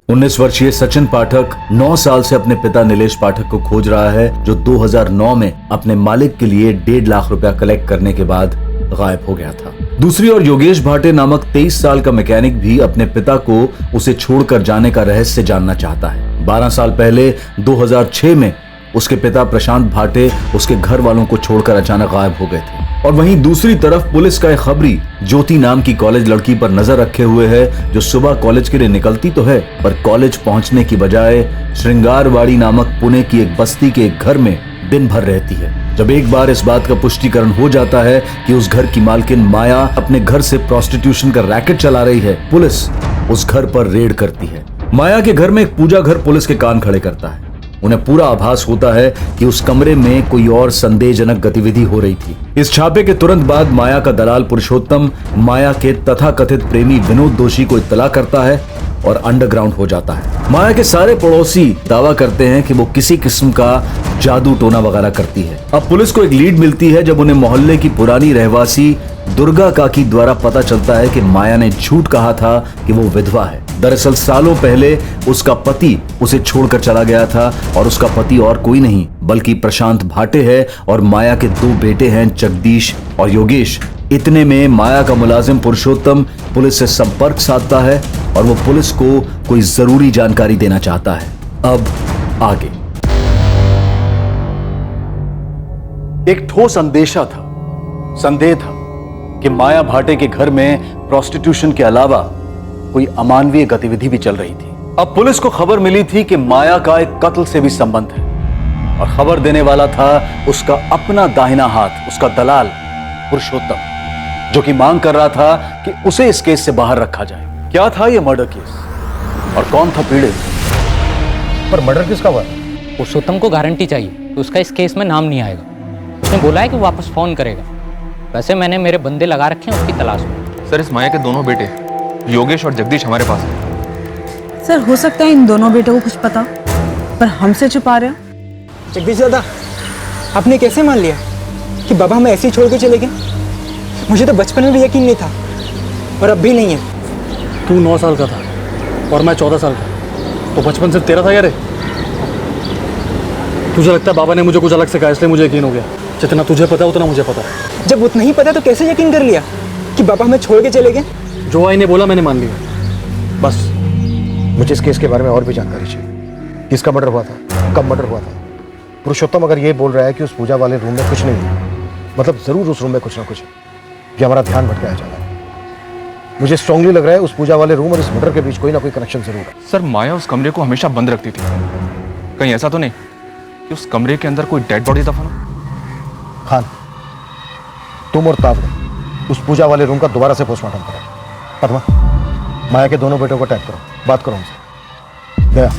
19 वर्षीय सचिन पाठक 9 साल से अपने पिता नीलेश पाठक को खोज रहा है, जो 2009 में अपने मालिक के लिए 1.5 लाख रुपया कलेक्ट करने के बाद गायब हो गया था। दूसरी ओर योगेश भाटे नामक 23 साल का मैकेनिक भी अपने पिता को उसे छोड़कर जाने का रहस्य जानना चाहता है। 12 साल पहले 2006 में उसके पिता प्रशांत भाटे उसके घर वालों को छोड़कर अचानक गायब हो गए थे। और वहीं दूसरी तरफ पुलिस का एक खबरी ज्योति नाम की कॉलेज लड़की पर नजर रखे हुए है, जो सुबह कॉलेज के लिए निकलती तो है, पर कॉलेज पहुंचने की बजाय श्रृंगारवाड़ी नामक पुणे की एक बस्ती के एक घर में दिन भर रहती है। जब एक बार इस बात का पुष्टिकरण हो जाता है कि उस घर की मालकिन माया अपने घर से प्रोस्टिट्यूशन का रैकेट चला रही है, पुलिस उस घर पर रेड करती है। माया के घर में एक पूजा घर पुलिस के कान खड़े करता है। उन्हें पूरा आभास होता है कि उस कमरे में कोई और संदेहजनक गतिविधि हो रही थी। इस छापे के तुरंत बाद माया का दलाल पुरुषोत्तम माया के तथाकथित प्रेमी विनोद दोषी को इत्तला करता है और अंडरग्राउंड हो जाता है। माया के सारे पड़ोसी दावा करते हैं कि वो किसी किस्म का जादू टोना वगैरह करती है। अब पुलिस को एक लीड मिलती है जब उन्हें मोहल्ले की पुरानी रहवासी दुर्गा काकी द्वारा पता चलता है कि माया ने झूठ कहा था कि वो विधवा है। दरअसल सालों पहले उसका पति उसे छोड़कर चला गया था और उसका पति और कोई नहीं बल्कि प्रशांत भाटे है और माया के 2 बेटे हैं, जगदीश और योगेश। इतने में माया का मुलाजिम पुरुषोत्तम पुलिस से संपर्क साधता है और वो पुलिस को कोई जरूरी जानकारी देना चाहता है। अब आगे एक ठोस अंदेशा था, संदेह था कि माया भाटे के घर में प्रोस्टिट्यूशन के अलावा कोई अमानवीय गतिविधि भी चल रही थी। अब पुलिस को खबर मिली थी कि माया का एक कत्ल से भी संबंध है और खबर देने वाला था उसका अपना दाहिना हाथ, उसका दलाल पुरुषोत्तम, जो कि मांग कर रहा था कि उसे इस केस से बाहर रखा जाए। क्या था यह मर्डर केस और कौन था पीड़ित? पर मर्डर किसका हुआ? पुरुषोत्तम को गारंटी चाहिए कि उसका इस केस में नाम नहीं आएगा। उसने बोला है कि वापस फोन करेगा। वैसे मैंने मेरे बंदे लगा रखे हैं उसकी तलाश में। सर, इस माया के दोनों बेटे योगेश और जगदीश हमारे पास हैं। सर, हो सकता है इन दोनों बेटों को कुछ पता, पर हमसे छुपा रहे हैं। जगदीश दादा, आपने कैसे मान लिया कि बाबा हमें ऐसे ही छोड़ के चले गए? मुझे तो बचपन में भी यकीन नहीं था और अब भी नहीं है। तू 9 साल का था और मैं 14 साल का, तो बचपन से तेरा था यार। तुझे लगता है बाबा ने मुझे कुछ अलग से कहा इसलिए मुझे यकीन हो गया? जितना तुझे पता है उतना मुझे पता है। जब उतना ही पता तो कैसे यकीन कर लिया कि बाबा हमें छोड़ के चले गए? जो आई ने बोला मैंने मान लिया, बस। मुझे इस केस के बारे में और भी जानकारी चाहिए। किसका मर्डर हुआ था, कब मर्डर हुआ था? पुरुषोत्तम अगर ये बोल रहा है कि उस पूजा वाले रूम में कुछ नहीं है, मतलब जरूर उस रूम में कुछ ना कुछ है। ये हमारा ध्यान भटकाया जा रहा है। मुझे स्ट्रांगली लग रहा है उस पूजा वाले रूम और इस मर्डर के बीच कोई ना कोई कनेक्शन जरूर है। सर, माया उस कमरे को हमेशा बंद रखती थी। कहीं ऐसा तो नहीं कि उस कमरे के अंदर कोई डेड बॉडी दफन हो? खान, तुम और तावड़े उस पूजा वाले रूम का दोबारा से पोस्टमार्टम करो। पद्मा, माया के दोनों बेटों को टैग करो, बात करो उनसे। गया,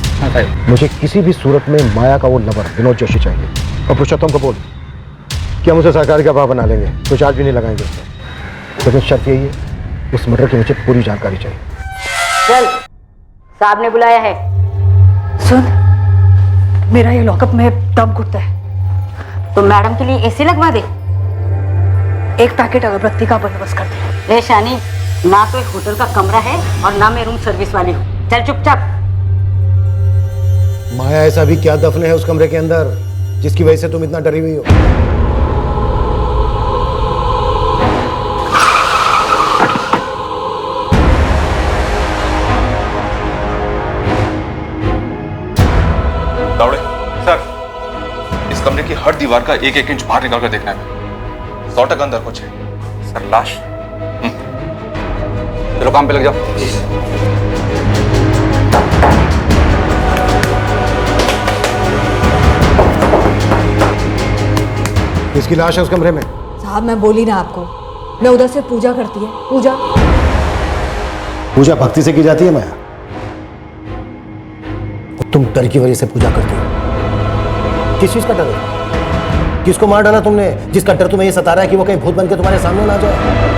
मुझे किसी भी सूरत में माया का वो लवर विनोद जोशी चाहिए। और पुरुषोत्तम को बोल कि हम उसे सरकारी गवाह बना लेंगे, कोई चार्ज भी नहीं लगाएंगे उससे। लेकिन शर्त यही है, उस मर्डर की मुझे पूरी जानकारी चाहिए। चल, साहब ने बुलाया है। सुन, मेरा ये लॉकअप में दम घुटता है, तो मैडम के लिए एसी लगवा दे। एक पैकेट अगरबत्ती का बंदोबस्त कर दे। रे शानी, ना कोई होटल का कमरा है और ना मैं रूम सर्विस वाली हूँ। चल चुपचाप। माया, ऐसा भी क्या दफन है उस कमरे के अंदर जिसकी वजह से तुम इतना डरी हुई हो? दावड़े सर, इस कमरे की हर दीवार का 1-1 इंच बाहर निकाल कर देखना है। 100% अंदर कुछ है। सर, लाश। चलो काम पे लग जाओ। इसकी लाश है उस कमरे में। साहब, मैं बोली ना आपको, मैं उधर से पूजा करती है। पूजा पूजा भक्ति से की जाती है माया, तुम डर की वजह से पूजा करती हो। किस चीज का डर है? किसको मार डाला तुमने जिसका डर तुम्हें ये सता रहा है कि वो कहीं भूत बन के तुम्हारे सामने ना आ जाए?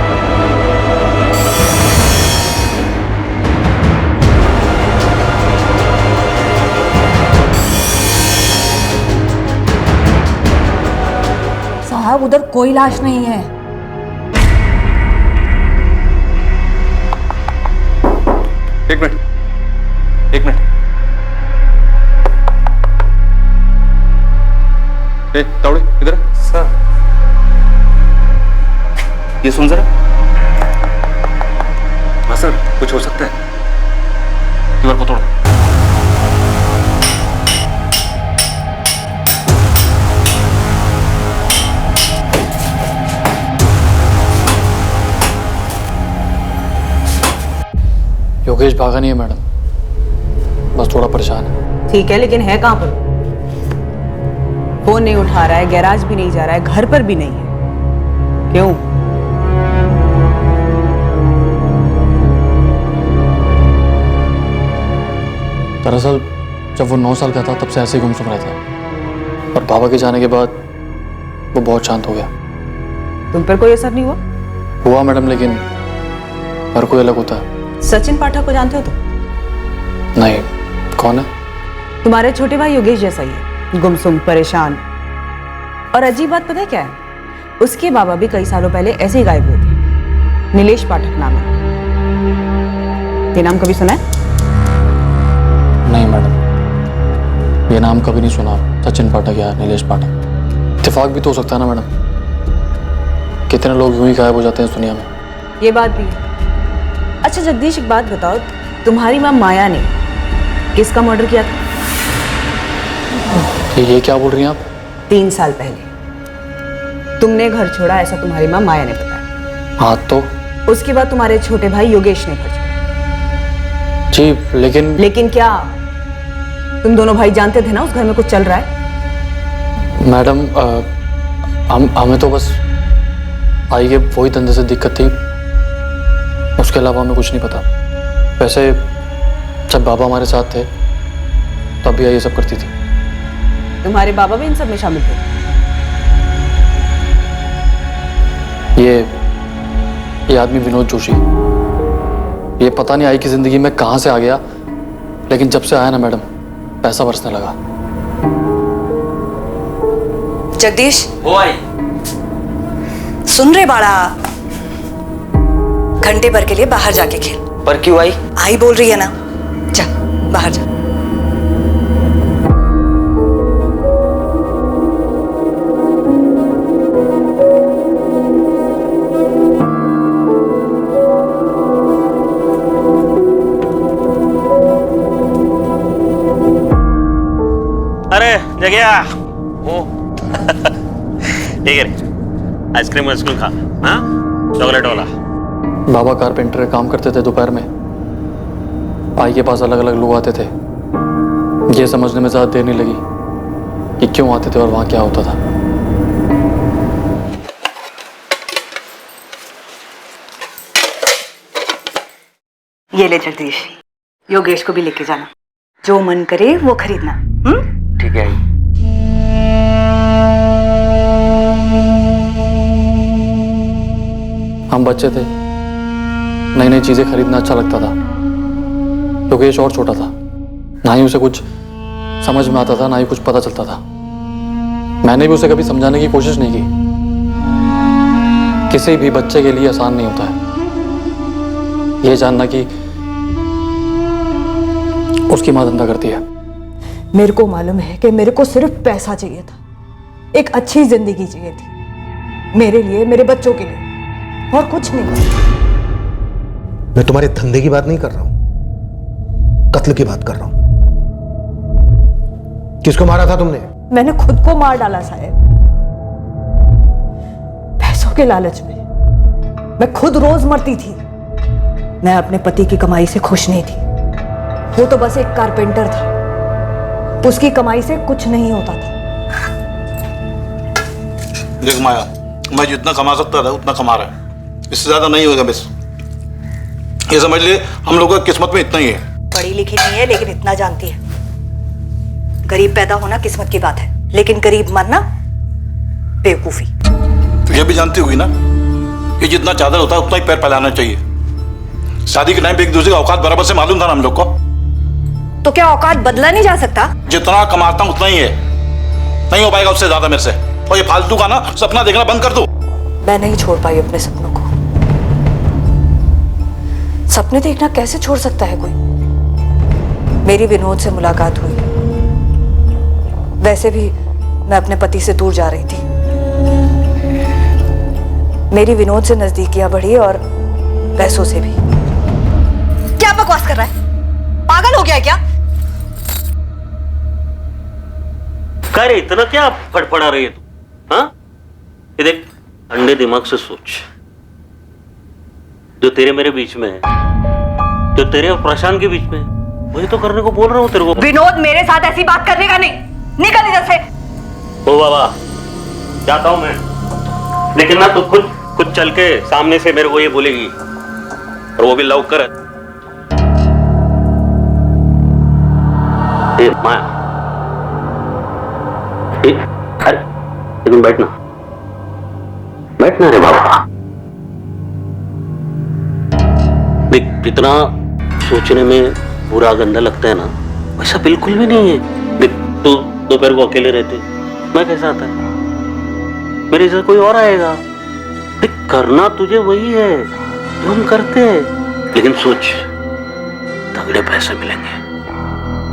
साहब, उधर कोई लाश नहीं है। एक मिनट ए तावड़े इधर सर। ये सुन जरा। हाँ सर, कुछ हो सकता है। दीवार को तोड़ो। योगेश भागा नहीं है मैडम, बस थोड़ा परेशान है। ठीक है, लेकिन है कहाँ पर? फोन नहीं उठा रहा है, गैराज भी नहीं जा रहा है, घर पर भी नहीं है। क्यों? दरअसल जब वो 9 साल का था तब से ऐसे ही गुमसुम रहता है, और बाबा के जाने के बाद वो बहुत शांत हो गया। तुम पर कोई असर नहीं हुआ? हुआ मैडम, लेकिन हर कोई अलग होता है। सचिन पाठक को जानते हो तुम? नहीं, कौन है? तुम्हारे छोटे भाई योगेश जैसा ही है, गुमसुम, परेशान। और अजीब बात पता है क्या है? उसके बाबा भी कई सालों पहले ऐसे ही गायब हुए थे। नीलेश पाठक नाम है। ये नाम कभी सुना है? नहीं मैडम, ये नाम कभी नहीं सुना। सचिन पाठक या नीलेश पाठक, इत्तेफाक भी तो हो सकता है ना मैडम। कितने लोग यूं ही गायब हो जाते हैं इस दुनिया में। ये बात भी है। अच्छा जगदीश, एक बात बताओ, तुम्हारी माँ माया ने किसका मर्डर किया था? ये क्या बोल रही हैं आप? 3 साल पहले तुमने घर छोड़ा, ऐसा तुम्हारी माँ माया ने बताया। हाँ तो? उसके बाद तुम्हारे छोटे भाई योगेश ने घर छोड़ा। जी, लेकिन क्या तुम दोनों भाई जानते थे ना उस घर में कुछ चल रहा है? मैडम, हमें तो बस आई के वही धंधे से दिक्कत थी, उसके अलावा हमें कुछ नहीं पता। वैसे जब बाबा हमारे साथ थे तब भी ये सब करती थी। तुम्हारे बाबा भी इन सब में शामिल थे? ये आदमी विनोद जोशी, ये पता नहीं आई की जिंदगी में कहां से आ गया, लेकिन जब से आया ना मैडम, पैसा बरसने लगा। जगदीश, वो आई। सुन रहे बाड़ा? घंटे भर के लिए बाहर जाके खेल। पर क्यों आई? आई बोल रही है ना, जा बाहर जा। अरे जगह वो ठीक है, आइसक्रीम वाइसक्रीम खा। हाँ, चॉकलेट वाला। बाबा कारपेंटर काम करते थे दोपहर में। आई के पास अलग अलग लोग आते थे। ये समझने में ज़्यादा देर नहीं लगी कि क्यों आते थे और वहाँ क्या होता था। ये ले जगदीश, योगेश को भी लेके जाना, जो मन करे वो खरीदना। ठीक है। हम बच्चे थे, नई नई चीजें खरीदना अच्छा लगता था। योगेश और छोटा था, ना ही उसे कुछ समझ में आता था, ना ही कुछ पता चलता था। मैंने भी उसे कभी समझाने की कोशिश नहीं की। किसी भी बच्चे के लिए आसान नहीं होता है ये जानना कि उसकी मां धंधा करती है। मेरे को मालूम है कि मेरे को सिर्फ पैसा चाहिए था, एक अच्छी जिंदगी चाहिए थी, मेरे लिए, मेरे बच्चों के लिए, और कुछ नहीं। मैं तुम्हारे धंधे की बात नहीं कर रहा हूं, कत्ल की बात कर रहा हूं। किसको मारा था तुमने? मैंने खुद को मार डाला साहब, पैसों के लालच में। मैं खुद रोज मरती थी। मैं अपने पति की कमाई से खुश नहीं थी। वो तो बस एक कारपेंटर था, उसकी कमाई से कुछ नहीं होता था। देख माया, मैं जितना कमा सकता था उतना कमा रहा है, इससे ज्यादा नहीं होगा। बस ये समझ ले, हम लोगों की किस्मत में इतना ही है। पढ़ी लिखी नहीं है लेकिन इतना जानती है, गरीब पैदा होना किस्मत की बात है, लेकिन गरीब मरना बेवकूफी। तो ये भी जानती होगी ना कि जितना चादर होता है उतना ही पैर फैलाना चाहिए। शादी के टाइम पे एक दूसरे का औकात बराबर से मालूम था ना हम लोग को। तो क्या औकात बदला नहीं जा सकता? जितना कमाता हूं उतना ही है, नहीं हो पाएगा उससे ज्यादा मेरे से। और ये फालतू का ना सपना देखना बंद कर दो। मैं नहीं छोड़ पाई अपने सपनों को। सपने देखना कैसे छोड़ सकता है कोई? मेरी विनोद से मुलाकात हुई, वैसे भी मैं अपने पति से दूर जा रही थी। मेरी विनोद से नजदीकियां बढ़ी और पैसों से भी। क्या बकवास कर रहा है? पागल हो गया है क्या? कह रहे इतना क्या फड़फड़ा रही है तू? हाँ, ये देख, ठंडे दिमाग से सोच। जो तेरे मेरे बीच में है, जो तेरे और प्रशांत के बीच में है, वही तो करने को बोल रहा हूँ तेरे को। विनोद, मेरे साथ ऐसी बात करने का नहीं। निकल इधर से। ओ बाबा, जाता हूँ मैं, लेकिन ना तू खुद चल के सामने से मेरे को ये बोलेगी, और वो भी लव कर। माया, अरे लेकिन बैठना रे बाबा। देख, इतना सोचने में बुरा गंदा लगता है ना, वैसा बिल्कुल भी नहीं है। देख, तू दोपहर को अकेले रहते, मैं कैसा आता है, मेरे से कोई और आएगा। देख, करना तुझे वही है जो हम करते हैं, लेकिन सोच, तगड़े पैसे मिलेंगे,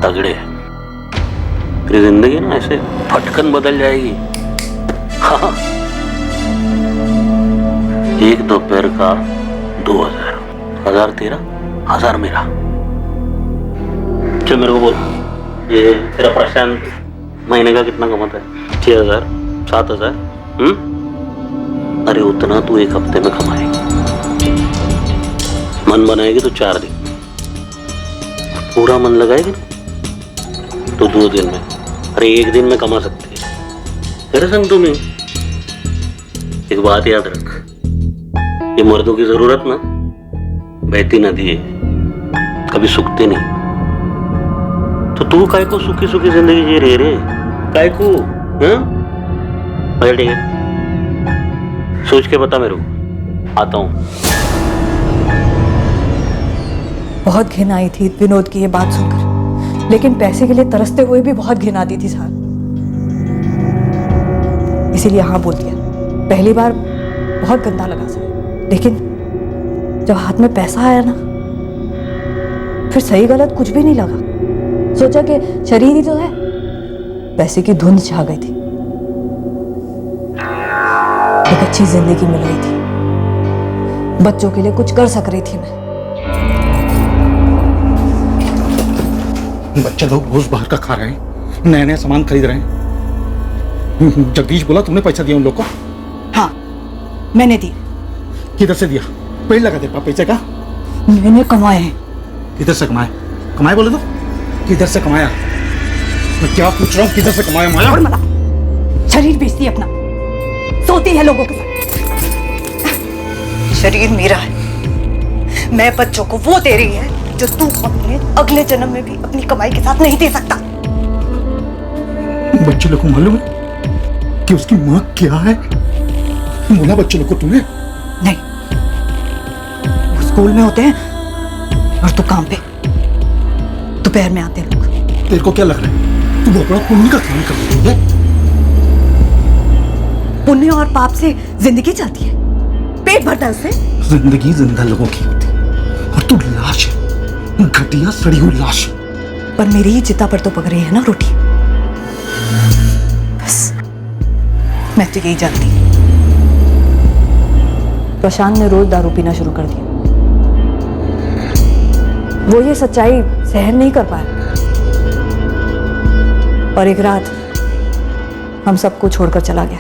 तगड़े। तेरी जिंदगी ना ऐसे फटकन बदल जाएगी। हाँ, एक दोपहर का 2000, 1000 तेरा, 1000 मेरा। चल मेरे को बोल, ये तेरा प्रशांत महीने का कितना कमाता है? 6000, 7000? अरे उतना तू एक हफ्ते में कमाएगी। मन बनाएगी तो 4 दिन, पूरा मन लगाएगी ना तो 2 दिन में, अरे 1 दिन में कमा सकती है। मेरे संग तुम्हें एक बात याद रख, ये मर्दों की जरूरत ना बहती नदी है, कभी सूखती नहीं। तो तू काय को सुखी सुखी जिंदगी जी रहे रे, काय को? ठीक है, सोच के बता मेरे को, आता हूं। बहुत घिन आई थी विनोद की ये बात सुनकर, लेकिन पैसे के लिए तरसते हुए भी बहुत घिन आती थी साहब। इसीलिए हाँ बोल दिया। पहली बार बहुत गंदा लगा सर, लेकिन जब हाथ में पैसा आया ना, फिर सही गलत कुछ भी नहीं लगा। सोचा कि शरीर ही तो है। पैसे की धुंध छा गई थी। एक अच्छी जिंदगी मिल रही थी, बच्चों के लिए कुछ कर सक रही थी मैं। बच्चे लोग रोज बाहर का खा रहे हैं, नए नए सामान खरीद रहे हैं। जगदीश बोला तुमने पैसा दिया उन लोग को? हाँ, मैंने दिया। किधर से दिया? पेड़ लगा दे पैसे का? मैंने कमाए हैं। किधर से कमाए? कमाए बोले तो किधर से कमाया? मैं क्या पूछ रहा हूँ, किधर से कमाया? माया, और मला शरीर बेचती है अपना, सोती है लोगों के साथ। शरीर मेरा है, मैं बच्चों को वो दे रही है जो तू अपने अगले जन्म में भी अपनी कमाई के साथ नहीं दे सकता। बच्चे लोग को मालूम है कि उसकी माँ क्या है? बोला बच्चे लोग को तुमने? नहीं, वो स्कूल में होते हैं और तू काम पे, दोपहर में आते हैं लोग। तेरे को क्या लग रहा है तू बहुत बड़ा पुण्य का काम कर रही है? पुण्य और पाप से जिंदगी चलती है, पेट भरता है उससे। जिंदगी जिंदा लोगों की होती है और तू लाश है, घटिया सड़ी हुई लाश। पर मेरी ही चिता पर तो पक रही है ना रोटी। बस मैं तो यही जानती। प्रशांत ने रोज दारू पीना शुरू कर दिया। वो ये सच्चाई सहन नहीं कर पाया और एक रात हम सबको छोड़कर चला गया।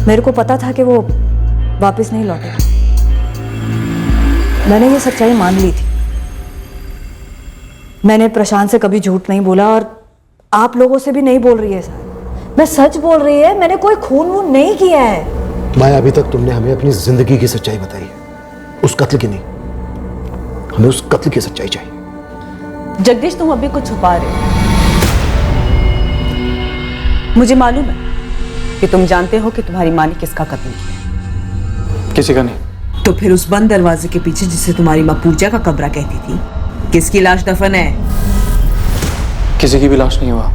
मेरे को पता था कि वो वापस नहीं लौटेगा। मैंने ये सच्चाई मान ली थी। मैंने प्रशांत से कभी झूठ नहीं बोला और आप लोगों से भी नहीं बोल रही है सर। मैं सच बोल रही है, मैंने कोई खून वून नहीं किया है। माया, अभी तक तुमने हमें अपनी जिंदगी की सच्चाई बताई है, उस कत्ल की नहीं। हमें उस कत्ल की सच्चाई चाहिए। जगदीश, तुम अभी कुछ छुपा रहे हो। मुझे मालूम है कि तुम जानते हो कि तुम्हारी माँ ने किसका कत्ल किया। किसी का नहीं। तो फिर उस बंद दरवाजे के पीछे, जिसे तुम्हारी माँ पूजा का कमरा कहती थी, किसकी लाश दफन है? किसी की भी लाश नहीं हुआ।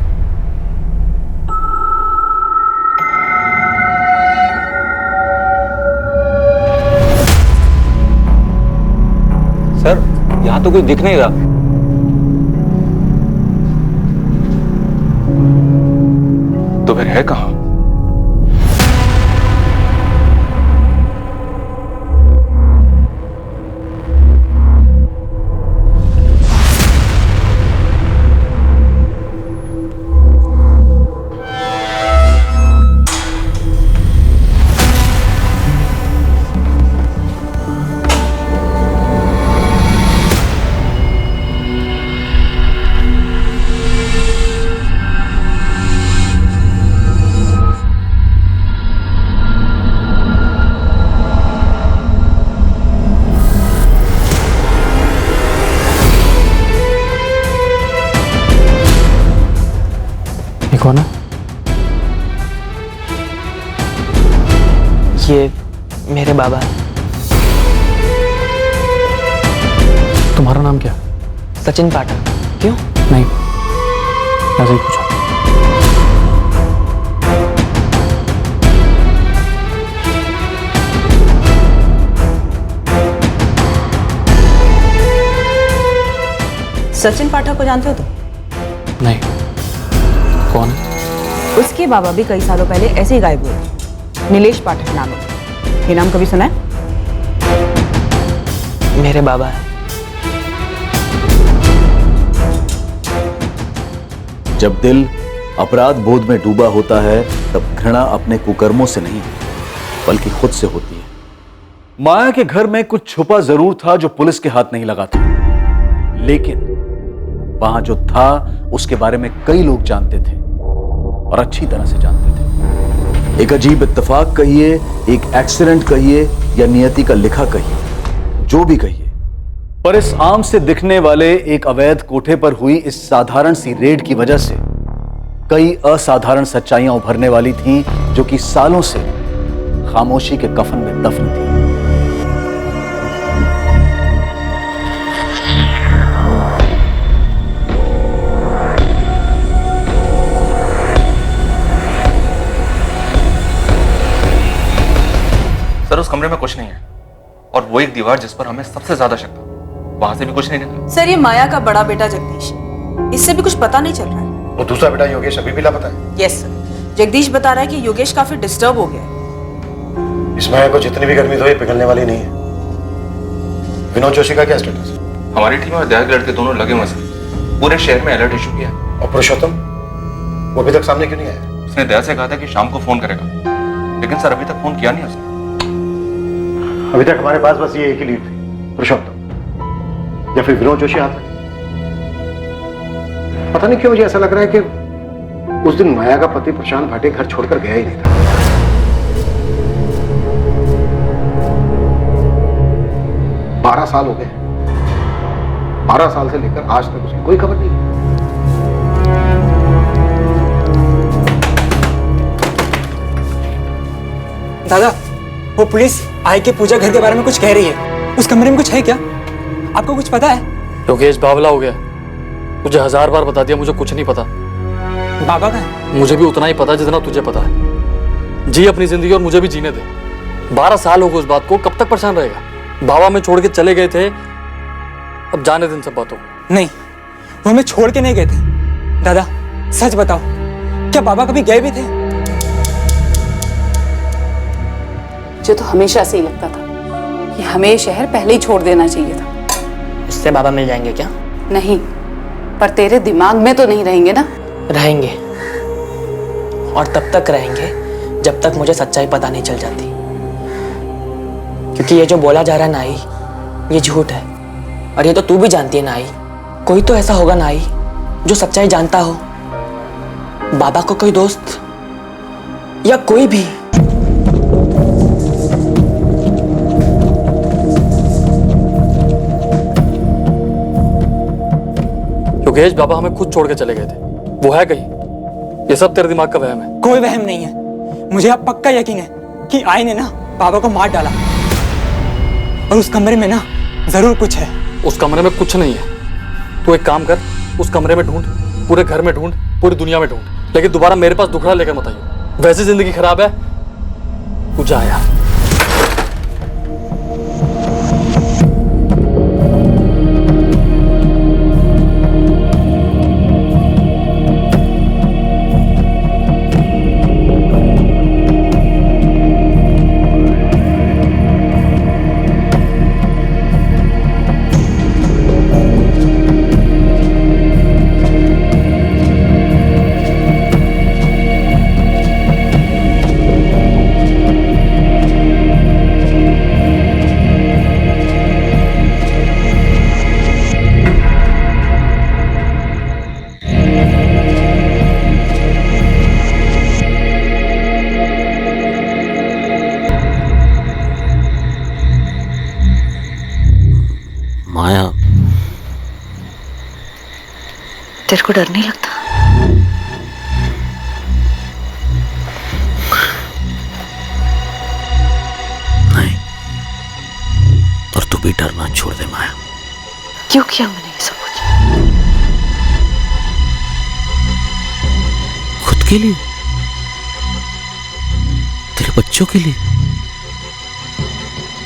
सर, यहाँ तो कोई दिख नहीं रहा। तो फिर है कहां? कौन है? ये मेरे बाबा हैं। तुम्हारा नाम क्या? सचिन पाठक। क्यों? नहीं, ऐसे ही पूछा। सचिन पाठक को जानते हो तुम? नहीं, कौन? उसके बाबा भी कई सालों पहले ऐसे ही गायब हुए थे। नीलेश पाठक नाम है। ये नाम कभी सुना है? मेरे बाबा हैं। जब दिल अपराध बोध में डूबा होता है तब घृणा अपने कुकर्मों से नहीं बल्कि खुद से होती है। माया के घर में कुछ छुपा जरूर था जो पुलिस के हाथ नहीं लगा था, लेकिन वहां जो था उसके बारे में कई लोग जानते थे और अच्छी तरह से जानते थे। एक अजीब इत्तेफाक कहिए, एक एक्सीडेंट कहिए या नियति का लिखा कहिए, जो भी कहिए, पर इस आम से दिखने वाले एक अवैध कोठे पर हुई इस साधारण सी रेड की वजह से कई असाधारण सच्चाइयां उभरने वाली थीं जो कि सालों से खामोशी के कफन में दफन थी। सर उस कमरे में कुछ नहीं है और वो एक दीवार जिस पर हमें सबसे ज्यादा शक था, वहां से भी कुछ नहीं निकला। सर ये माया का बड़ा बेटा जगदीश, इससे भी कुछ पता नहीं चल रहा है। वो दूसरा बेटा योगेश अभी भी लापता है। यस सर, जगदीश बता रहा है कि योगेश काफी डिस्टर्ब हो गया है। इस माया को जितनी भी गर्मी धोए पिघलने वाली नहीं है। विनोद जोशी का क्या स्टेटस? हमारी टीम में विधायक लड़के दोनों लगे हुए हैं, पूरे शहर में अलर्ट इशू किया। और पुरुषोत्तम वो अभी तक सामने क्यों नहीं आया? उसने दया से कहा था कि शाम को फोन करेगा, लेकिन सर अभी तक फोन किया नहीं उसने। अभी तक हमारे पास बस ये एक ही लीड थी, पुरुषोत्तम या फिर विनोद जोशी हाथ में। पता नहीं क्यों मुझे ऐसा लग रहा है कि उस दिन माया का पति प्रशांत भाटे घर छोड़कर गया ही नहीं था। 12 साल हो गए, 12 साल से लेकर आज तक उसकी कोई खबर नहीं। दादा, वो पुलिस आई के पूजा घर के बारे में कुछ कह रही है। उस कमरे में कुछ है क्या? आपको कुछ पता है? योगेश बावला हो गया। मुझे 1000 बार बता दिया, मुझे कुछ नहीं पता। बाबा का है? मुझे भी उतना ही पता जितना तुझे पता है। जी अपनी जिंदगी और मुझे भी जीने दे। 12 साल हो गए उस बात को, कब तक परेशान रहेगा? बाबा में छोड़ के चले गए थे, अब जाने दिन सब बातों। नहीं, वो हमें छोड़ के नहीं गए थे। दादा सच बताओ, क्या बाबा कभी गए भी थे? मुझे तो हमेशा से ही लगता था कि हमें शहर पहले ही छोड़ देना चाहिए था। उससे बाबा मिल जाएंगे क्या? नहीं, पर तेरे दिमाग में तो नहीं रहेंगे ना? रहेंगे, और तब तक रहेंगे जब तक मुझे सच्चाई पता नहीं चल जाती। क्योंकि ये जो बोला जा रहा है नाई, ये झूठ है, और ये तो तू भी जानती है नाई। कोई तो ऐसा होगा नाई जो सच्चाई जानता हो, बाबा को कोई दोस्त या कोई भी। योगेश बाबा हमें खुद छोड़ के चले गए थे, वो है कहीं? ये सब तेरे दिमाग का वहम है। कोई वहम नहीं है, मुझे अब पक्का यकीन है कि आई ने ना बाबा को मार डाला, और उस कमरे में ना जरूर कुछ है। उस कमरे में कुछ नहीं है। तू एक काम कर, उस कमरे में ढूंढ, पूरे घर में ढूंढ, पूरी दुनिया में ढूंढ, लेकिन दोबारा मेरे पास दुखड़ा लेकर मत आइयो। वैसे जिंदगी खराब है, तू जा यार। तेरे को डर नहीं लगता? नहीं, और तू भी डरना छोड़ दे माया। क्यों किया मैंने ये सब कुछ? खुद के लिए, तेरे बच्चों के लिए,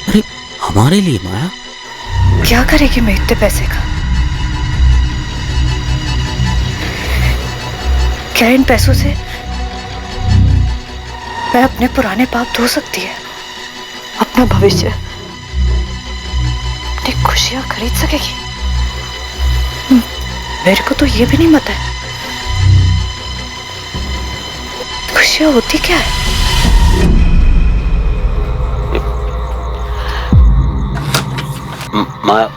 अरे हमारे लिए माया। क्या करेगी मैं इतने पैसे का? क्या इन पैसों से मैं अपने पुराने पाप धो सकती है? अपना भविष्य, अपनी खुशियां खरीद सकेगी? मेरे को तो ये भी नहीं पता है खुशियां होती क्या है। माया,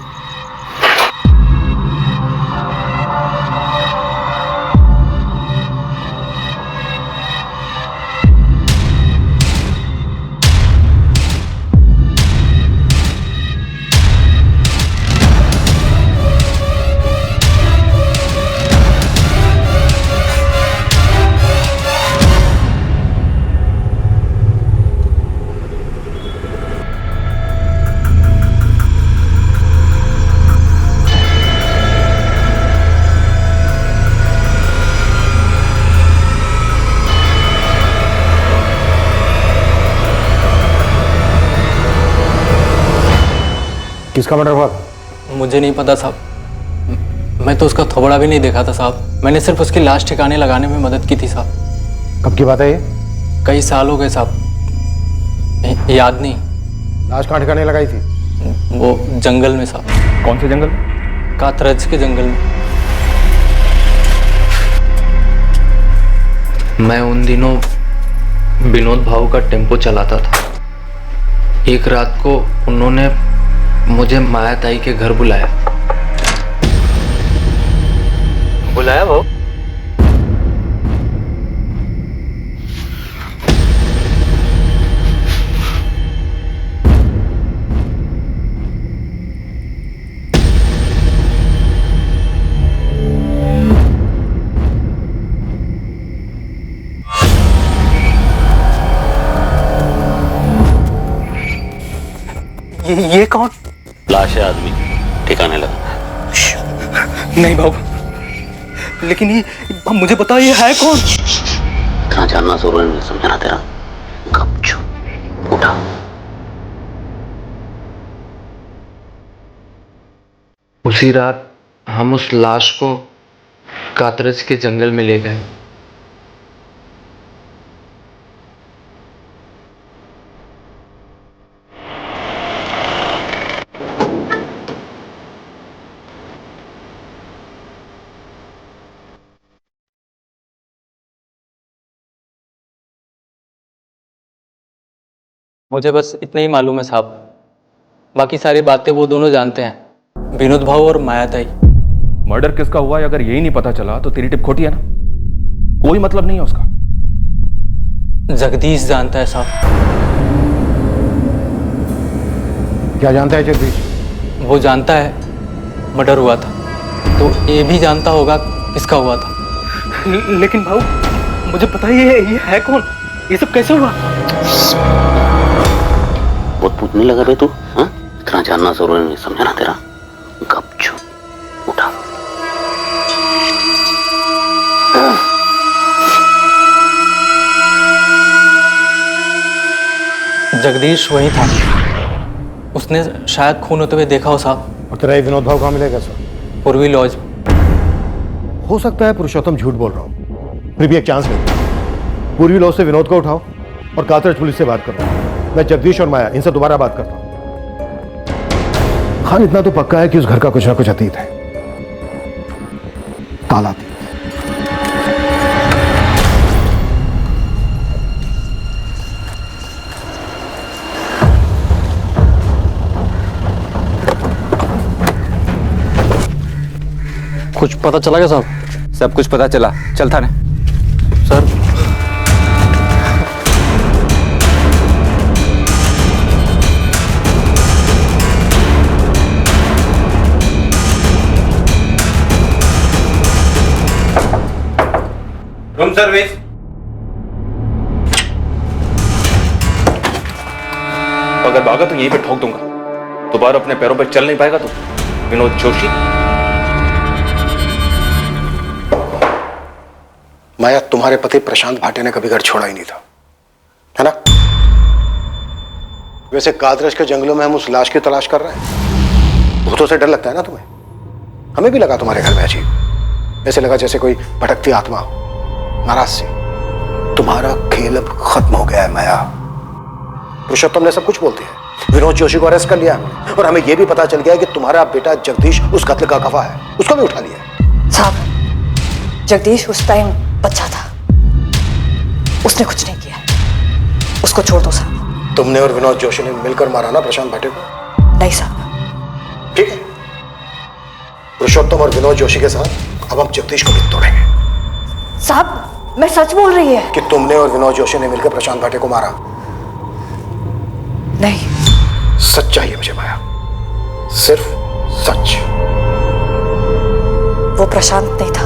किसका मर्डर हुआ? मुझे नहीं पता साहब, मैं तो उसका थोबड़ा भी नहीं देखा था साहब। मैंने सिर्फ उसकी लाश ठिकाने लगाने में मदद की थी साहब। कब की बात है ये? कई साल हो गए साहब, याद नहीं। लाश कहाँ ठिकाने लगाई थी? वो जंगल में साहब। कौन से जंगल? कातरज के जंगल में। मैं उन दिनों विनोद भाऊ का टेम्पो चलाता था। एक रात को उन्होंने मुझे माया ताई के घर बुलाया। भाऊ? ये कौन? लाश है आदमी, ठिकाने लगा। नहीं बाबू, लेकिन ये मुझे बताओ ये है कौन? कहाँ जानना जरूरी नहीं, समझाना तेरा। गपचुप उठा। उसी रात हम उस लाश को कातरज के जंगल में ले गए। मुझे बस इतना ही मालूम है साहब, बाकी सारी बातें वो दोनों जानते हैं, विनोद भाऊ और माया ताई। मर्डर किसका हुआ है अगर यही नहीं पता चला तो तेरी टिप खोटी है ना, कोई मतलब नहीं है उसका। जगदीश जानता है साहब। क्या जानता है जगदीश? वो जानता है मर्डर हुआ था, तो ये भी जानता होगा किसका हुआ था। लेकिन भाऊ मुझे बताइए ये है कौन? ये सब कैसे हुआ? बहुत पूछने लगा बे तू, हाँ? इतना जानना जरूरी नहीं, समझा ना तेरा। गपचुप उठा। जगदीश वही था, उसने शायद खून होते हुए देखा हो साहब। और तेरा ये विनोद भाव कहाँ मिलेगा सर? पूर्वी लॉज। हो सकता है पुरुषोत्तम झूठ बोल रहा हूँ, फिर भी एक चांस लेते। पूर्वी लॉज से विनोद को उठाओ और कातरज पुलिस से बात करो। मैं जगदीश और माया इनसे दोबारा बात करता हूँ। खान इतना तो पक्का है कि उस घर का कुछ ना कुछ अतीत है, काला अतीत। कुछ पता चला क्या साहब? सब कुछ पता चला, चल थाने। Sir room service. अगर भागा तो यहीं पे ठोक दूंगा। दोबारा अपने पैरों पर चल नहीं पाएगा तो। विनोद जोशी। माया, तुम्हारे पति प्रशांत भाटे ने कभी घर छोड़ा ही नहीं था, है ना? वैसे कादरश के जंगलों में हम उस लाश की तलाश कर रहे हैं। भूतों से डर लगता है ना तुम्हें? हमें भी लगा तुम्हारे घर में अजीब, ऐसे लगा जैसे कोई भटकती आत्मा हो, नाराज सी। तुम्हारा खेल अब खत्म हो गया है माया। पुरुषोत्तम ने सब कुछ बोल दिया। विनोद जोशी को अरेस्ट कर लिया हमने, और हमें यह भी पता चल गया कि तुम्हारा बेटा जगदीश उस कत्ल का गवाह है, उसको भी उठा लिया। साहब, जगदीश उस टाइम बच्चा था, उसने कुछ नहीं किया, उसको छोड़ दो साहब। तुमने और विनोद जोशी ने मिलकर मारा ना प्रशांत भाटे को? नहीं साहब। ठीक है, पुरुषोत्तम और विनोद जोशी के साथ अब हम जगदीश को भी तोड़ेंगे। साहब, मैं सच बोल रही है कि तुमने और विनोद जोशी ने मिलकर प्रशांत भाटे को मारा? नहीं। सच चाहिए मुझे माया, सिर्फ सच। वो प्रशांत नहीं था,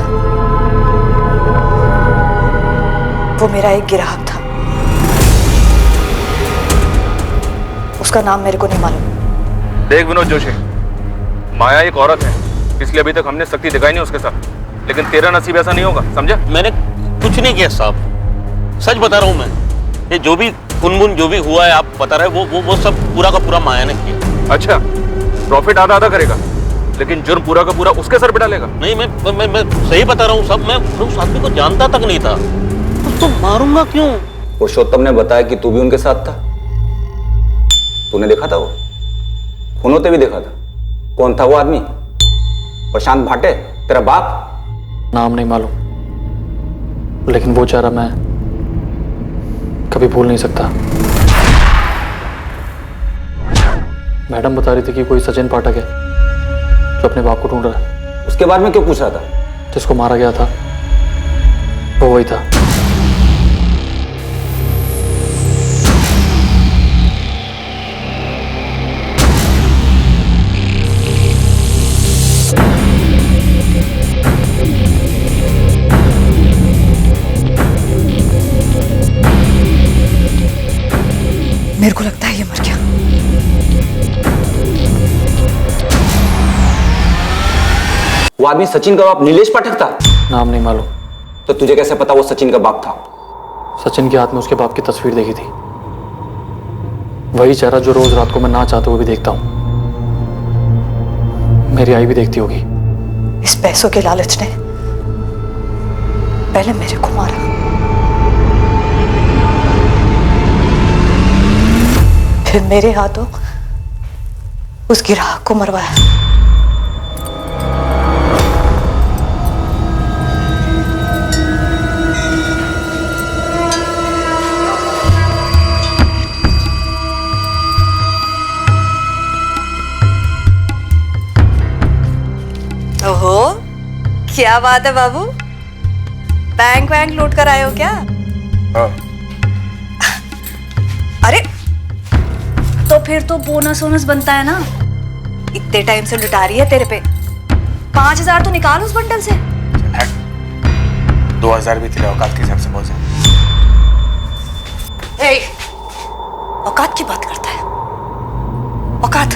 वो मेरा एक ग्राहक था। उसका नाम मेरे को नहीं मालूम। देख विनोद जोशी, माया एक औरत है, इसलिए अभी तक हमने सख्ती दिखाई नहीं उसके साथ, लेकिन तेरा नसीब ऐसा नहीं होगा, समझा? मैंने कुछ नहीं किया साहब, सच बता रहा हूं मैं। ये जो भी कुनमुन जो भी हुआ है आप बता रहे वो सब पूरा का पूरा माया ने किया। अच्छा, प्रॉफिट आधा आधा करेगा, लेकिन जुर्म पूरा का पूरा उसके सर पे डालेगा? नहीं, मैं सही बता रहा हूँ साहब, मैं उस आदमी को जानता तक नहीं था, तो मारूंगा क्यों? पुरुषोत्तम ने बताया कि तू भी उनके साथ था। तूने देखा था वो? खून होते भी देखा था। कौन था वो आदमी? प्रशांत भाटे, तेरा बाप? नाम नहीं मालूम, लेकिन वो चेहरा मैं कभी भूल नहीं सकता। मैडम बता रही थी कि कोई सचिन पाठक है जो अपने बाप को ढूंढ रहा है। उसके बारे में क्यों पूछ रहा था? जिसको मारा गया था वो वही था। मेरे को लगता है ये मर गया। वो आदमी सचिन का बाप नीलेश पाठक था? नाम नहीं मालूम। तो तुझे कैसे पता वो सचिन का बाप था? सचिन के हाथ में उसके बाप की तस्वीर देखी थी, वही चेहरा जो रोज रात को मैं ना चाहते हुए भी देखता हूं। मेरी आई भी देखती होगी। इस पैसों के लालच ने पहले मेरे को मारा, फिर मेरे हाथों उस ग्राहक को मरवाया। ओहो, क्या बात है बाबू, बैंक वैंक लूट कर आए हो क्या? हाँ। अरे तो फिर तो बोनस वोनस बनता है ना, इतने टाइम से लुटा रही है तेरे पे। 5,000 तो निकाल उस बंडल से। 2,000 भी तेरे औकात के हिसाब से बहुत है। औकात की बात करता है? औकात?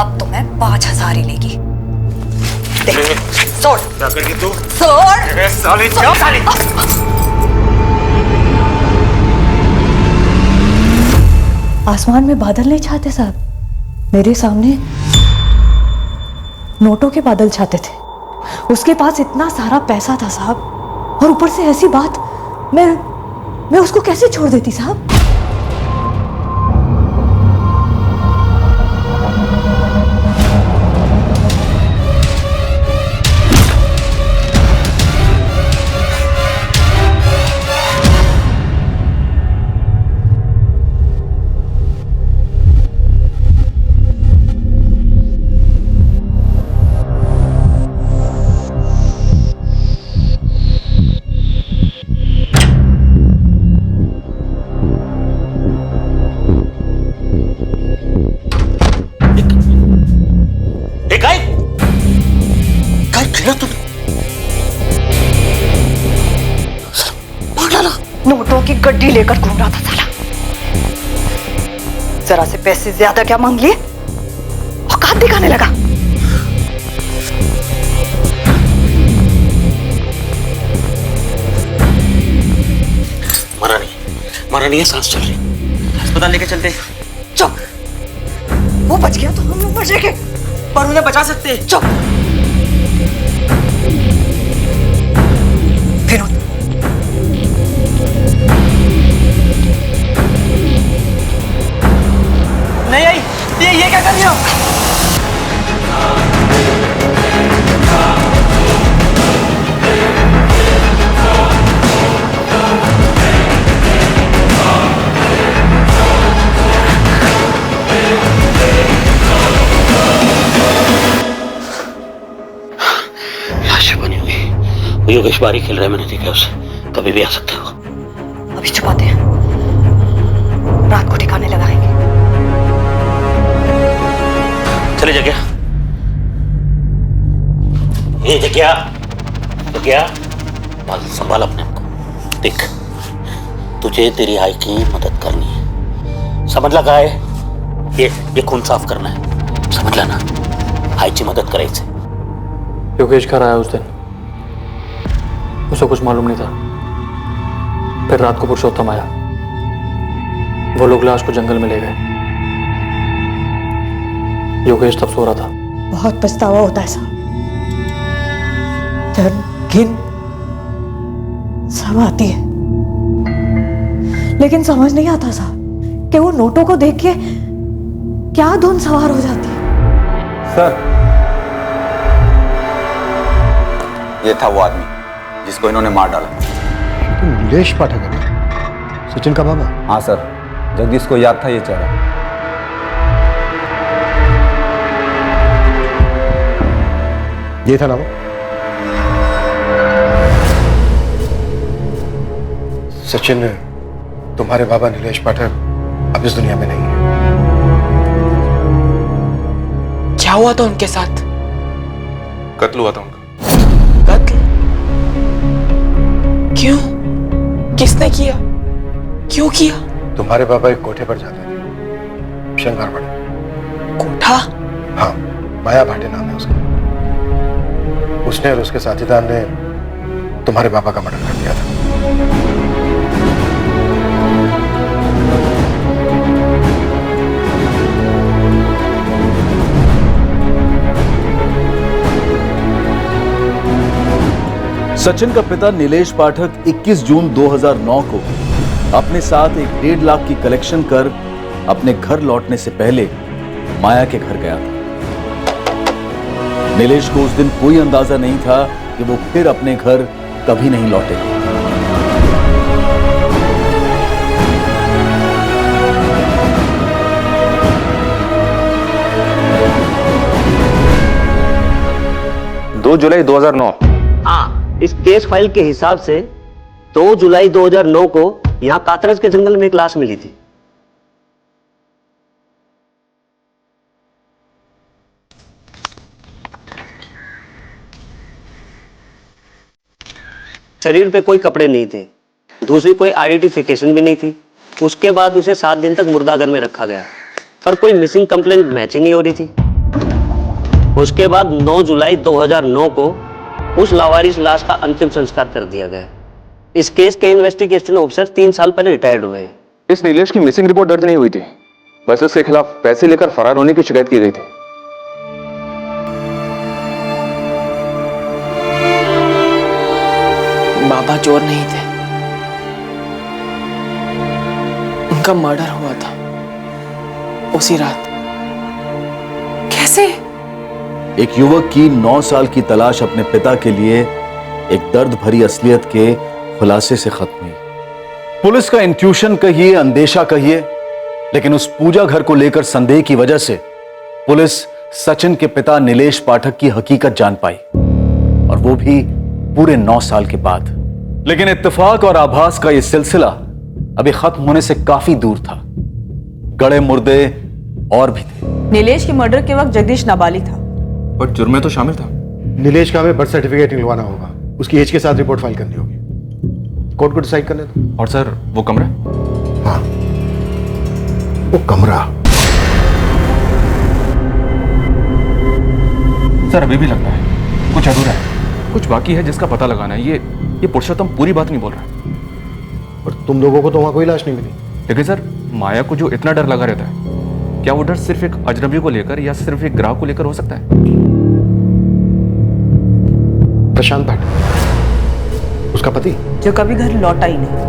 अब तो मैं 5,000 ही लेगी। देख, छोड़। क्या कर रही तू? छोड़। साली, क्या साली? आसमान में बादल नहीं छाते साहब, मेरे सामने नोटों के बादल छाते थे। उसके पास इतना सारा पैसा था साहब, और ऊपर से ऐसी बात। मैं उसको कैसे छोड़ देती साहब? नोटों की गड्डी लेकर घूम रहा था साला। जरा से पैसे ज्यादा क्या मांग लिए, औकात दिखाने लगा। मरा नहीं है, सांस चल रही। अस्पताल लेके चलते। चुप, वो बच गया तो हम लोग बच जाएंगे। पर उन्हें बचा सकते। चुप। विनोद, नहीं आई, ये क्या कर रही हो? योगेश बारी खेल रहा है, मैंने देखा उसे। कभी भी आ सकता है वो। अभी छुपाते हैं, रात को ठिकाने लगाएंगे। चले जगह, ये जगह संभाल अपने आप को। देख, तुझे तेरी आई की मदद करनी है, समझ लगा है? ये खून साफ करना है, समझ लेना। आई की मदद करे इसे। योगेश घर आया उस दिन, उसे कुछ मालूम नहीं था। फिर रात को पुरुषोत्तम आया, वो लोग लाश को जंगल में ले गए। योगेश तब सो रहा था। बहुत पछतावा होता है साहब, डर, घिन सब आती है, लेकिन समझ नहीं आता साहब कि वो नोटों को देख के क्या धुन सवार हो जाती है। सर, ये था वो आदमी जिसको इन्होंने मार डाला। तो नीलेश पाठक है क्या? सचिन का बाबा? हाँ सर, जगदीश को याद था ये चेहरा। ये था ना वो? सचिन, तुम्हारे बाबा नीलेश पाठक अब इस दुनिया में नहीं है। क्या हुआ था उनके साथ? कत्ल हुआ था उनका। कत्ल? क्यों? किसने किया? क्यों किया? तुम्हारे बाबा एक कोठे पर जाते थे, शंगारवाड़ी। कोठा? हाँ, माया भाटे नाम है उसका। उसने और उसके साथीदार ने तुम्हारे बाबा का मर्डर कर दिया था। सचिन का पिता नीलेश पाठक 21 जून 2009 को अपने साथ एक 1.5 लाख की कलेक्शन कर अपने घर लौटने से पहले माया के घर गया था। नीलेश को उस दिन कोई अंदाजा नहीं था कि वो फिर अपने घर कभी नहीं लौटेगा। जुलाई 2009। हाँ, इस केस फाइल के हिसाब से 2 जुलाई 2009 को यहाँ कातरज के जंगल में एक लाश मिली थी। शरीर पे कोई कपड़े नहीं थे, दूसरी कोई आइडेंटिफिकेशन भी नहीं थी। उसके बाद उसे 7 दिन तक मुर्दाघर में रखा गया, पर कोई मिसिंग कंप्लेंट मैचिंग नहीं हो रही थी। उसके बाद 9 जुलाई 2009 को उस लावारिस लाश का अंतिम संस्कार कर दिया गया। इस केस के इन्वेस्टिगेशन ऑफिसर 3 साल पहले रिटायर्ड हुए हैं। इस नीलेश की मिसिंग रिपोर्ट दर्ज नहीं हुई थी, बस उसके खिलाफ पैसे लेकर फरार होने की शिकायत की गई थी। बाबा चोर नहीं थे, उनका मर्डर हुआ था उसी रात। कैसे? एक युवक की 9 साल की तलाश अपने पिता के लिए एक दर्द भरी असलियत के खुलासे से खत्म हुई। पुलिस का इंट्यूशन कहिए, अंदेशा कहिए, लेकिन उस पूजा घर को लेकर संदेह की वजह से पुलिस सचिन के पिता नीलेश पाठक की हकीकत जान पाई, और वो भी पूरे 9 साल के बाद। लेकिन इत्तेफाक और आभास का यह सिलसिला अभी खत्म होने से काफी दूर था। गड़े मुर्दे और भी थे। नीलेश के मर्डर के वक्त जगदीश नाबालिग था, पर जुर्म में तो शामिल था। नीलेश का हमें बर्थ सर्टिफिकेट निकलवाना होगा, उसकी एज के साथ रिपोर्ट फाइल करनी होगी। कोर्ट को डिसाइड करने दो। और सर वो कमरा? हाँ, वो कमरा। सर अभी भी लगता है कुछ अधूरा है, कुछ बाकी है जिसका पता लगाना है। ये पुरुषोत्तम पूरी बात नहीं बोल रहा है। और तुम लोगों को तो वहां कोई लाश नहीं मिली। लेकिन सर माया को जो इतना डर लगा रहता है, क्या वो डर सिर्फ एक अजनबी को लेकर या सिर्फ एक ग्राहक को लेकर हो सकता है? प्रशांत भाटे, उसका पति, जो कभी घर लौटा ही नहीं।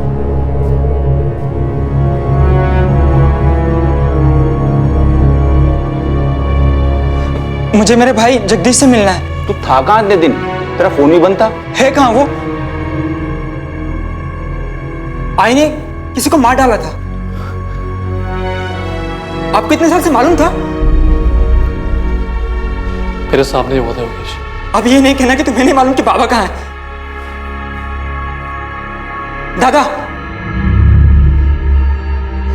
मुझे मेरे भाई जगदीश से मिलना है। तू था कहाँ इतने दिन? तेरा फोन भी बंद था। है कहाँ वो? आई ने किसी को मार डाला था। आपको इतने साल से मालूम था? मेरे सामने ही हुआ था योगेश। अब ये नहीं कहना कि तुम्हें नहीं मालूम कि बाबा कहाँ है। दादा,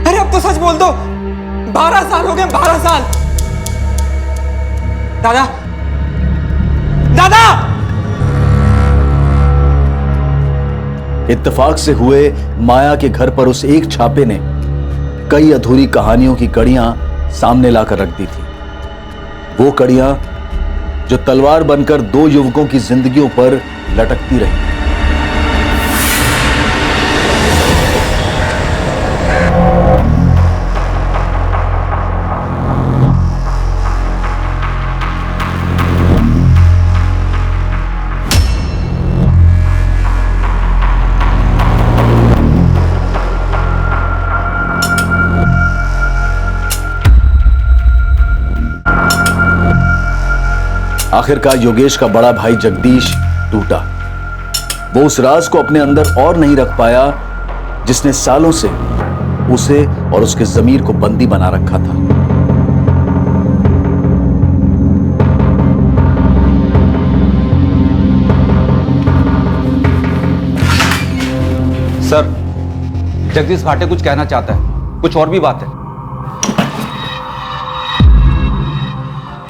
अरे अब तो सच बोल दो। 12 साल हो गए, 12 साल। दादा, दादा! इत्तेफाक से हुए माया के घर पर उस एक छापे ने कई अधूरी कहानियों की कड़ियां सामने लाकर रख दी थी। वो कड़ियां जो तलवार बनकर 2 युवकों की जिंदगियों पर लटकती रही। आखिरकार योगेश का बड़ा भाई जगदीश टूटा। वो उस राज को अपने अंदर और नहीं रख पाया जिसने सालों से उसे और उसके जमीर को बंदी बना रखा था। सर, जगदीश भाटे कुछ कहना चाहता है, कुछ और भी बात है।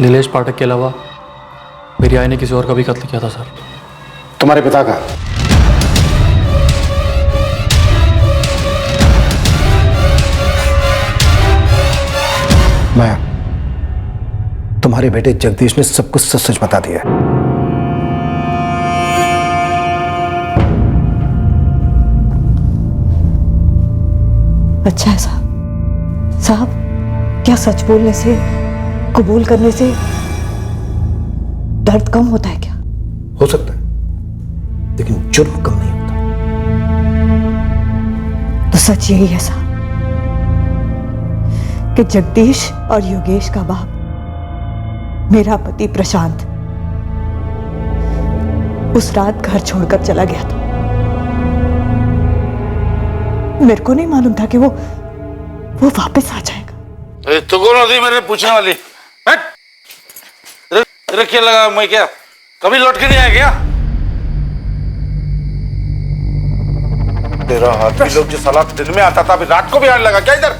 नीलेश पाठक के अलावा मेरी आई ने किसी और का भी कत्ल किया था सर। तुम्हारे पिता का? माया, तुम्हारे बेटे जगदीश ने सब कुछ सच सच बता दिया। अच्छा है साहब। साहब, क्या सच बोलने से, कबूल करने से दर्द कम होता है क्या? हो सकता है, लेकिन जुर्म कम नहीं होता। तो सच यही है साहब कि जगदीश और योगेश का बाप मेरा पति प्रशांत उस रात घर छोड़कर चला गया था। मेरे को नहीं मालूम था कि वो वापस आ जाएगा। तो कौन होती मैंने पूछने वाली? तेरे क्या लगा मैं क्या कभी लौट के नहीं आया क्या? तेरा हाथ भी लोग जो साला दिन में आता था अभी रात को भी आने लगा क्या इधर?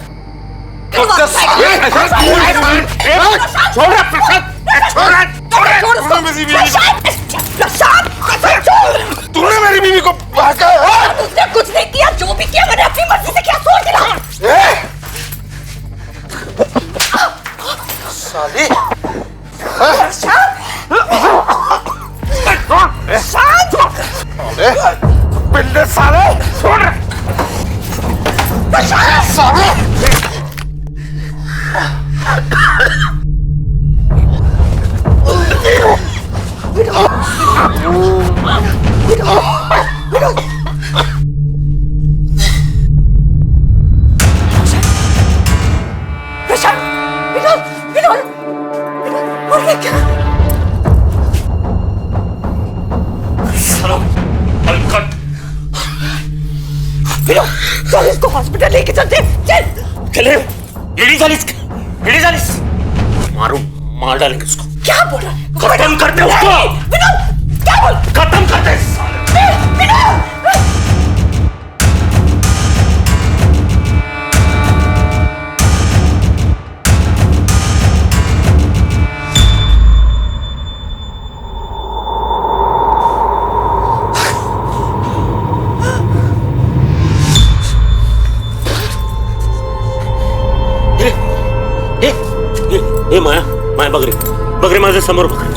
तूने मेरी बीवी को उसने कुछ नहीं किया, जो भी किया मैंने अपनी मर्जी से किया। छोड़ दिया साली। पिंडे साले छोड़ साले। चल इसको हॉस्पिटल लेके चलते। चल चले। मारो, मार डालेंगे उसको। क्या बोल रहा है? खत्म कर दे उसको। विनोद, क्या बोल? खत्म कर दे। विनोद! ए माया, माया बकरी बकरी माझे समोर बकरी।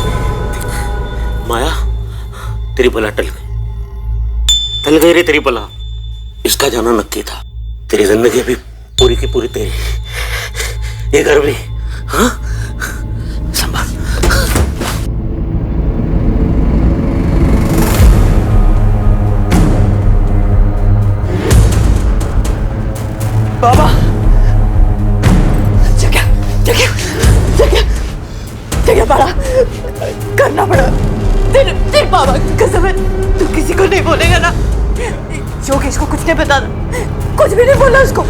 माया तेरी बला टल गई रे तेरी बला। इसका जाना नक्की था। तेरी जिंदगी अभी पूरी की पूरी तेरी, ये घर भी। हाँ संभाल। बाबा जगह जगह जगह जगह बड़ा करना पड़ा। तेरे बाबा कसम है, तू किसी को नहीं बोलेगा ना? योगेश को कुछ नहीं बता, कुछ भी नहीं बोला उसको?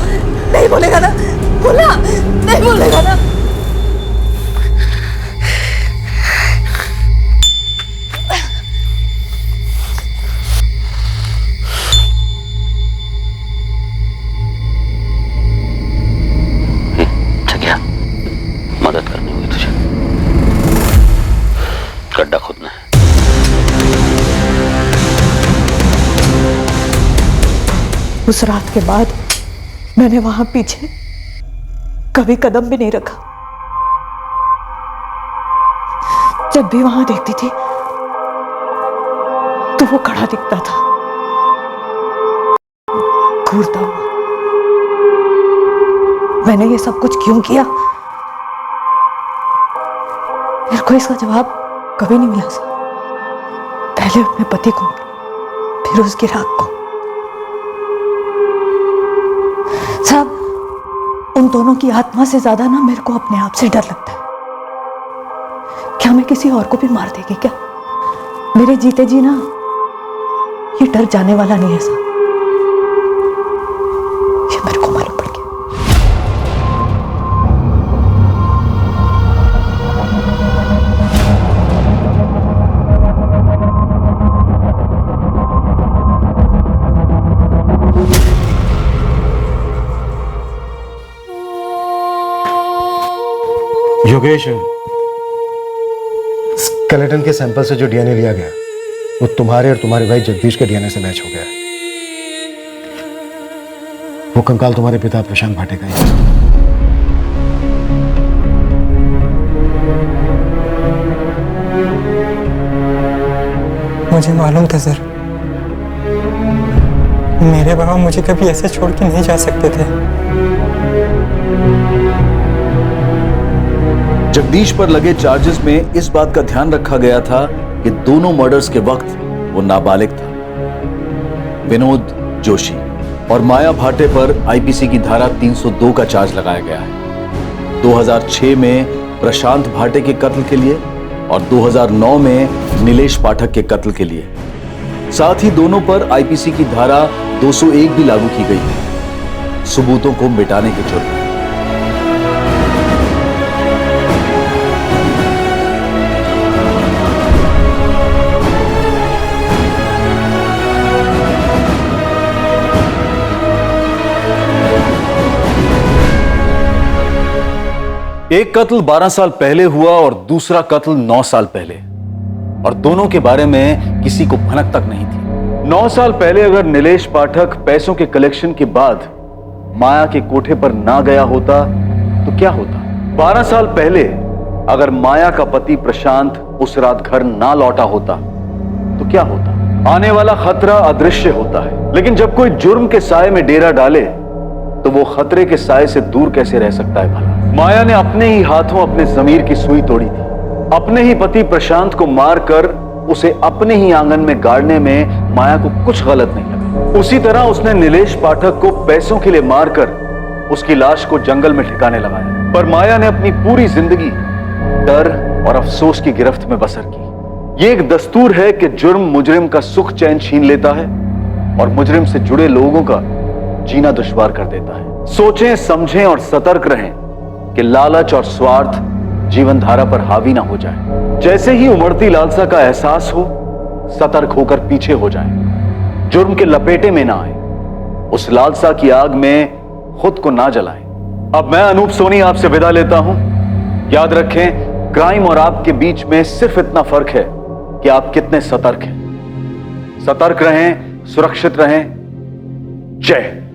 नहीं बोलेगा ना? बोला नहीं बोलेगा ना? मदद करनी होगी तुझे। गड्ढा खोदना है। उस रात के बाद मैंने वहां पीछे कभी कदम भी नहीं रखा। जब भी वहां देखती थी तो वो खड़ा दिखता था, घूरता हुआ। मैंने ये सब कुछ क्यों किया, मेरे को इसका जवाब कभी नहीं मिला। पहले अपने पति को, फिर उसकी राख को। साहब, उन दोनों की आत्मा से ज्यादा ना मेरे को अपने आप से डर लगता है। क्या मैं किसी और को भी मार देगी क्या? मेरे जीते जी ना ये डर जाने वाला नहीं है साहब, ये मेरे को मालूम पड़ गया। योगेश, स्केलेटन के सैंपल से जो डीएनए लिया गया वो तुम्हारे और तुम्हारे भाई जगदीश के डीएनए से मैच हो गया है। वो कंकाल तुम्हारे पिता प्रशांत भाटे का ही है। मुझे मालूम था सर, मेरे बाबा मुझे कभी ऐसे छोड़ के नहीं जा सकते थे। जगदीश पर लगे चार्जेस में इस बात का ध्यान रखा गया था कि दोनों मर्डर्स के वक्त वो नाबालिग था। विनोद जोशी और माया भाटे पर आईपीसी की धारा 302 का चार्ज लगाया गया है। 2006 में प्रशांत भाटे के कत्ल के लिए और 2009 में नीलेश पाठक के कत्ल के लिए। साथ ही दोनों पर आईपीसी की धारा 201 भी लागू की गई है, सबूतों को मिटाने के जुर्म। एक कत्ल 12 साल पहले हुआ और दूसरा कत्ल 9 साल पहले, और दोनों के बारे में किसी को भनक तक नहीं थी। 9 साल पहले अगर नीलेश पाठक पैसों के कलेक्शन के बाद माया के कोठे पर ना गया होता तो क्या होता? 12 साल पहले अगर माया का पति प्रशांत उस रात घर ना लौटा होता तो क्या होता? आने वाला खतरा अदृश्य होता है, लेकिन जब कोई जुर्म के साए में डेरा डाले तो वो खतरे के साए से दूर कैसे रह सकता है भला? माया ने अपने ही हाथों अपने जमीर की सुई तोड़ी थी। अपने ही पति प्रशांत को मारकर उसे अपने ही आंगन में गाड़ने में माया को कुछ गलत नहीं लगा। उसी तरह उसने नीलेश पाठक को पैसों के लिए मारकर उसकी लाश को जंगल में ठिकाने लगाया। पर माया ने अपनी पूरी जिंदगी डर और अफसोस की गिरफ्त में बसर की। ये एक दस्तूर है कि जुर्म मुजरिम का सुख चैन छीन लेता है और मुजरिम से जुड़े लोगों का जीना दुश्वार कर देता है। सोचें, समझें और सतर्क रहें कि लालच और स्वार्थ जीवन धारा पर हावी ना हो जाए। जैसे ही उमड़ती लालसा का एहसास हो, सतर्क होकर पीछे हो जाएं। जुर्म के लपेटे में ना आए, उस लालसा की आग में खुद को ना जलाएं। अब मैं अनूप सोनी आपसे विदा लेता हूं। याद रखें, क्राइम और आपके बीच में सिर्फ इतना फर्क है कि आप कितने सतर्क हैं। सतर्क रहें, सुरक्षित रहें। जय हिंद।